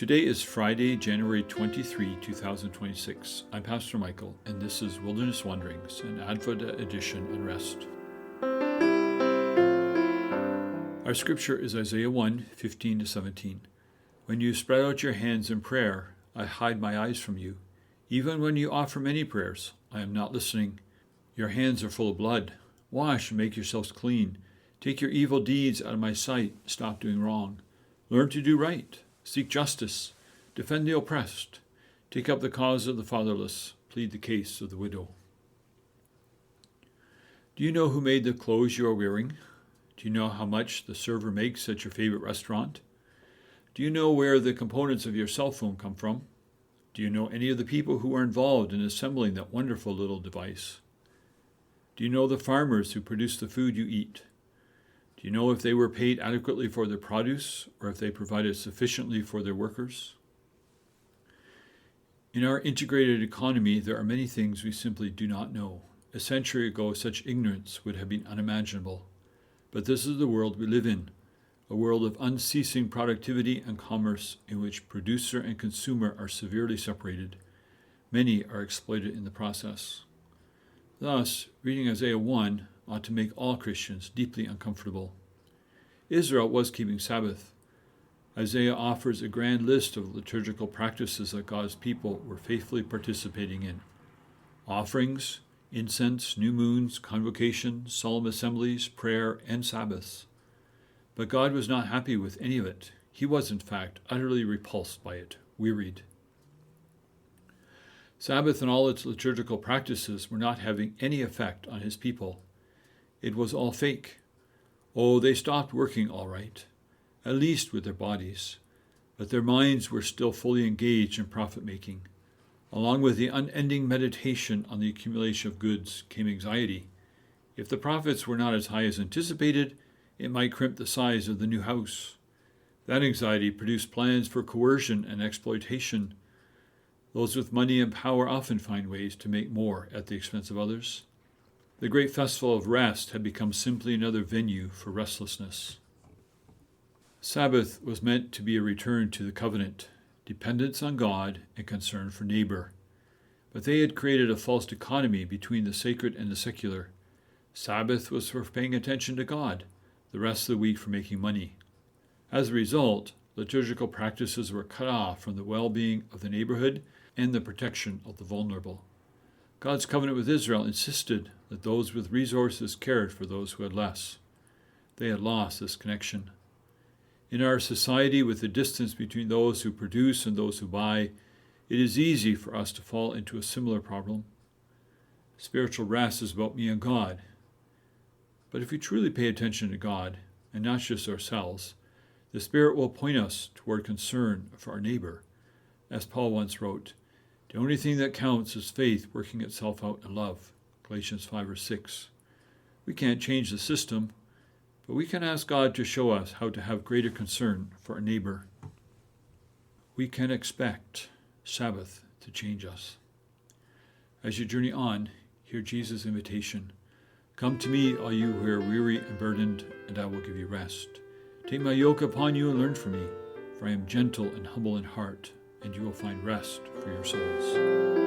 Today is Friday, January 23, 2026. I'm Pastor Michael, and this is Wilderness Wanderings, an Advent edition on rest. Our scripture is Isaiah 1, 15-17. When you spread out your hands in prayer, I hide my eyes from you. Even when you offer many prayers, I am not listening. Your hands are full of blood. Wash and make yourselves clean. Take your evil deeds out of my sight. Stop doing wrong. Learn to do right. Seek justice. Defend the oppressed. Take up the cause of the fatherless. Plead the case of the widow. Do you know who made the clothes you are wearing? Do you know how much the server makes at your favorite restaurant? Do you know where the components of your cell phone come from? Do you know any of the people who are involved in assembling that wonderful little device? Do you know the farmers who produce the food you eat? Do you know if they were paid adequately for their produce or if they provided sufficiently for their workers? In our integrated economy, there are many things we simply do not know. A century ago, such ignorance would have been unimaginable. But this is the world we live in, a world of unceasing productivity and commerce in which producer and consumer are severely separated. Many are exploited in the process. Thus, reading Isaiah 1 ought to make all Christians deeply uncomfortable. Israel was keeping Sabbath. Isaiah offers a grand list of liturgical practices that God's people were faithfully participating in. Offerings, incense, new moons, convocation, solemn assemblies, prayer, and Sabbaths. But God was not happy with any of it. He was, in fact, utterly repulsed by it, wearied. Sabbath and all its liturgical practices were not having any effect on his people. It was all fake. Oh, they stopped working all right, at least with their bodies, but their minds were still fully engaged in profit-making. Along with the unending meditation on the accumulation of goods came anxiety. If the profits were not as high as anticipated, it might crimp the size of the new house. That anxiety produced plans for coercion and exploitation. Those with money and power often find ways to make more at the expense of others. The great festival of rest had become simply another venue for restlessness. Sabbath was meant to be a return to the covenant, dependence on God and concern for neighbor. But they had created a false dichotomy between the sacred and the secular. Sabbath was for paying attention to God, the rest of the week for making money. As a result, liturgical practices were cut off from the well-being of the neighborhood and the protection of the vulnerable. God's covenant with Israel insisted that those with resources cared for those who had less. They had lost this connection. In our society, with the distance between those who produce and those who buy, it is easy for us to fall into a similar problem. Spiritual rest is about me and God. But if we truly pay attention to God, and not just ourselves, the Spirit will point us toward concern for our neighbor. As Paul once wrote, the only thing that counts is faith working itself out in love. Galatians 5 or 6. We can't change the system, but we can ask God to show us how to have greater concern for our neighbor. We can expect Sabbath to change us. As you journey on, hear Jesus' invitation. Come to me, all you who are weary and burdened, and I will give you rest. Take my yoke upon you and learn from me, for I am gentle and humble in heart, and you will find rest for your souls.